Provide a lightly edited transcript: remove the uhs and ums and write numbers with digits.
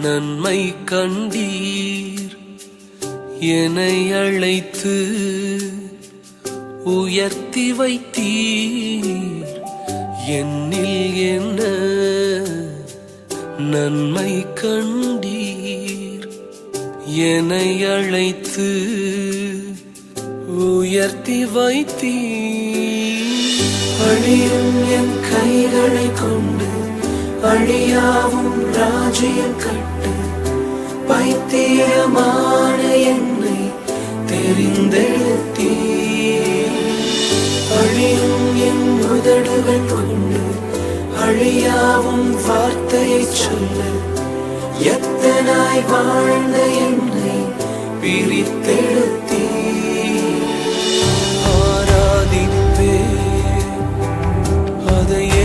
நன்மை கண்டீர். என்னை அழைத்து உயர்த்தி வைத்தீர். என்னில் என்ன நன்மை கண்டீர். என்னை அழைத்து உயர்த்தி வைத்தீர். அழியும் என் கைகளை கொண்டு அழியாவும் ராஜ்யம் கட்டு. பைத்தியமான என்னை தெரிந்தெடுத்தீர். அழியும் என் உதடுகள் கொண்டு அழியாவும் வார்த்தையை சொல்ல. எத்தனாய் வாழ்ந்த என்னை பிரித்தெடுத்தீர்.